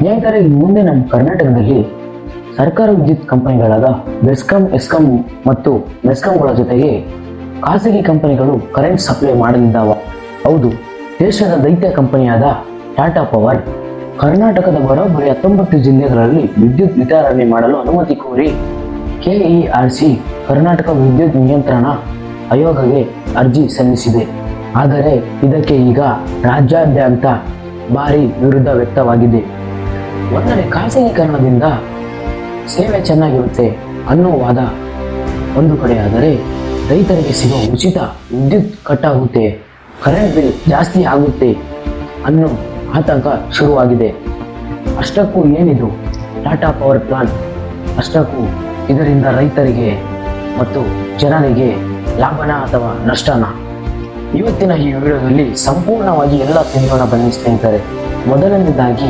ಸ್ನೇಹಿತರೆ, ಮುಂದೆ ನಮ್ಮ ಕರ್ನಾಟಕದಲ್ಲಿ ಸರ್ಕಾರ ವಿದ್ಯುತ್ ಕಂಪನಿಗಳಾದ ಬೆಸ್ಕಾಂ, ಎಸ್ಕಾಂ ಮತ್ತು ಮೆಸ್ಕಾಂಗಳ ಜೊತೆಗೆ ಖಾಸಗಿ ಕಂಪನಿಗಳು ಕರೆಂಟ್ ಸಪ್ಲೈ ಮಾಡಲಿದ್ದಾವೆ. ಹೌದು, ದೇಶದ ದೈತ್ಯ ಕಂಪನಿಯಾದ ಟಾಟಾ ಪವರ್ ಕರ್ನಾಟಕದ ಬರೋಬ್ಬರಿ 19 ಜಿಲ್ಲೆಗಳಲ್ಲಿ ವಿದ್ಯುತ್ ವಿತರಣೆ ಮಾಡಲು ಅನುಮತಿ ಕೋರಿ ಕೆಇಆರ್ಸಿ ಕರ್ನಾಟಕ ವಿದ್ಯುತ್ ನಿಯಂತ್ರಣ ಆಯೋಗಕ್ಕೆ ಅರ್ಜಿ ಸಲ್ಲಿಸಿದೆ. ಆದರೆ ಇದಕ್ಕೆ ಈಗ ರಾಜ್ಯಾದ್ಯಂತ ಭಾರಿ ವಿರೋಧ ವ್ಯಕ್ತವಾಗಿದೆ. ಒಂದೆಡೆ ಖಾಸಗೀಕರಣದಿಂದ ಸೇವೆ ಚೆನ್ನಾಗಿರುತ್ತೆ ಅನ್ನೋ ವಾದ ಒಂದು ಕಡೆ ಆದರೆ, ರೈತರಿಗೆ ಸಿಗೋ ಉಚಿತ ವಿದ್ಯುತ್ ಕಟ್ಟಾಗುತ್ತೆ, ಕರೆಂಟ್ ಬಿಲ್ ಜಾಸ್ತಿ ಆಗುತ್ತೆ ಅನ್ನೋ ಆತಂಕ ಶುರುವಾಗಿದೆ. ಅಷ್ಟಕ್ಕೂ ಏನಿದು ಟಾಟಾ ಪವರ್ ಪ್ಲಾಂಟ್? ಅಷ್ಟಕ್ಕೂ ಇದರಿಂದ ರೈತರಿಗೆ ಮತ್ತು ಜನರಿಗೆ ಲಾಭನ ಅಥವಾ ನಷ್ಟನ? ಇವತ್ತಿನ ಈ ವಿಡಿಯೋದಲ್ಲಿ ಸಂಪೂರ್ಣವಾಗಿ ಎಲ್ಲ ತಿಳಿಯೋಣ ಬನ್ನಿ ಸ್ನೇಹಿತರೆ. ಮೊದಲನೇದಾಗಿ,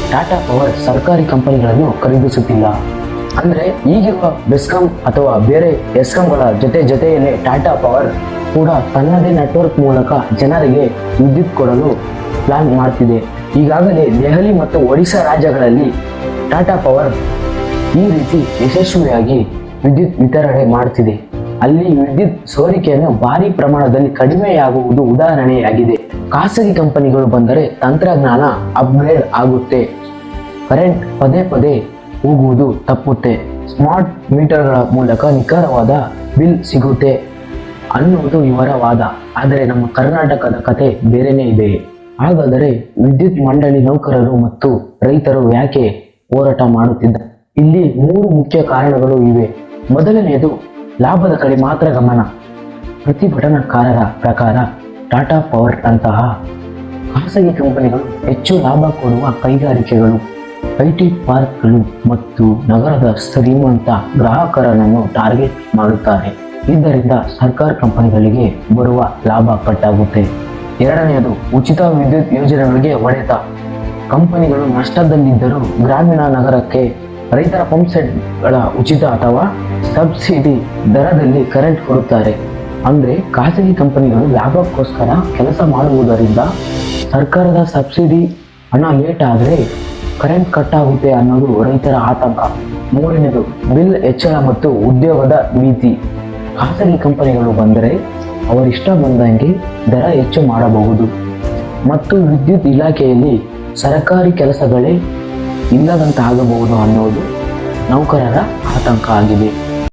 ಟಾಟಾ ಪವರ್ ಸರ್ಕಾರಿ ಕಂಪನಿಗಳನ್ನು ಖರೀದಿಸುತ್ತಿಲ್ಲ. ಅಂದರೆ ಈಗಿರುವ ಬೆಸ್ಕಾಂ ಅಥವಾ ಬೇರೆ ಎಸ್ಕಾಂಗಳ ಜೊತೆಯಲ್ಲೇ ಟಾಟಾ ಪವರ್ ಕೂಡ ತನ್ನದೇ ನೆಟ್ವರ್ಕ್ ಮೂಲಕ ಜನರಿಗೆ ವಿದ್ಯುತ್ ಕೊಡಲು ಪ್ಲಾನ್ ಮಾಡ್ತಿದೆ. ಈಗಾಗಲೇ ದೆಹಲಿ ಮತ್ತು ಒಡಿಶಾ ರಾಜ್ಯಗಳಲ್ಲಿ ಟಾಟಾ ಪವರ್ ಈ ರೀತಿ ಯಶಸ್ವಿಯಾಗಿ ವಿದ್ಯುತ್ ವಿತರಣೆ ಮಾಡ್ತಿದೆ. ಅಲ್ಲಿ ವಿದ್ಯುತ್ ಸೋರಿಕೆಯನ್ನು ಭಾರಿ ಪ್ರಮಾಣದಲ್ಲಿ ಕಡಿಮೆಯಾಗುವುದು ಉದಾಹರಣೆಯಾಗಿದೆ. ಖಾಸಗಿ ಕಂಪನಿಗಳು ಬಂದರೆ ತಂತ್ರಜ್ಞಾನ ಅಪ್ಗ್ರೇಡ್ ಆಗುತ್ತೆ, ಕರೆಂಟ್ ಪದೇ ಪದೇ ಹೋಗುವುದು ತಪ್ಪುತ್ತೆ, ಸ್ಮಾರ್ಟ್ ಮೀಟರ್ಗಳ ಮೂಲಕ ನಿಖರವಾದ ಬಿಲ್ ಸಿಗುತ್ತೆ ಅನ್ನುವುದು ಇವರ ವಾದ. ಆದರೆ ನಮ್ಮ ಕರ್ನಾಟಕದ ಕತೆ ಬೇರೆನೇ ಇದೆ. ಹಾಗಾದರೆ ವಿದ್ಯುತ್ ಮಂಡಳಿ ನೌಕರರು ಮತ್ತು ರೈತರು ಯಾಕೆ ಹೋರಾಟ ಮಾಡುತ್ತಿದ್ದಾರೆ? ಇಲ್ಲಿ 3 ಮುಖ್ಯ ಕಾರಣಗಳು ಇವೆ. ಮೊದಲನೆಯದು, ಲಾಭದ ಕಡೆ ಮಾತ್ರ ಗಮನ. ಪ್ರತಿಭಟನಾಕಾರರ ಪ್ರಕಾರ ಟಾಟಾ ಪವರ್ ಅಂತಹ ಖಾಸಗಿ ಕಂಪನಿಗಳು ಹೆಚ್ಚು ಲಾಭ ಕೊಡುವ ಕೈಗಾರಿಕೆಗಳು, ಐಟಿ ಪಾರ್ಕ್ಗಳು ಮತ್ತು ನಗರದ ಶ್ರೀಮಂತ ಗ್ರಾಹಕರನ್ನು ಟಾರ್ಗೆಟ್ ಮಾಡುತ್ತಾರೆ. ಇದರಿಂದ ಸರ್ಕಾರ ಕಂಪನಿಗಳಿಗೆ ಬರುವ ಲಾಭ ಕಟ್ಟಾಗುತ್ತೆ. ಎರಡನೆಯದು, ಉಚಿತ ವಿದ್ಯುತ್ ಯೋಜನೆಗಳಿಗೆ ಹೊಡೆತ. ಕಂಪನಿಗಳು ನಷ್ಟದಲ್ಲಿದ್ದರೂ ಗ್ರಾಮೀಣ ನಗರಕ್ಕೆ ರೈತರ ಪಂಪ್ ಸೆಟ್ಗಳ ಉಚಿತ ಅಥವಾ ಸಬ್ಸಿಡಿ ದರದಲ್ಲಿ ಕರೆಂಟ್ ಕೊಡುತ್ತಾರೆ. ಅಂದರೆ ಖಾಸಗಿ ಕಂಪನಿಗಳು ಲಾಭಕ್ಕೋಸ್ಕರ ಕೆಲಸ ಮಾಡುವುದರಿಂದ ಸರ್ಕಾರದ ಸಬ್ಸಿಡಿ ಹಣ ಲೇಟ್ ಆದರೆ ಕರೆಂಟ್ ಕಟ್ ಆಗುತ್ತೆ ಅನ್ನೋದು ರೈತರ ಆತಂಕ. ಮೂರನೇದು, ಬಿಲ್ ಹೆಚ್ಚಳ ಮತ್ತು ಉದ್ಯೋಗದ ಭೀತಿ. ಖಾಸಗಿ ಕಂಪನಿಗಳು ಬಂದರೆ ಅವರಿಷ್ಟ ಬಂದಂಗೆ ದರ ಹೆಚ್ಚು ಮಾಡಬಹುದು ಮತ್ತು ವಿದ್ಯುತ್ ಇಲಾಖೆಯಲ್ಲಿ ಸರ್ಕಾರಿ ಕೆಲಸಗಳೇ ಇಲ್ಲದಂತಾಗಬಹುದು ಅನ್ನೋದು ನೌಕರರ ಆತಂಕ ಆಗಿದೆ.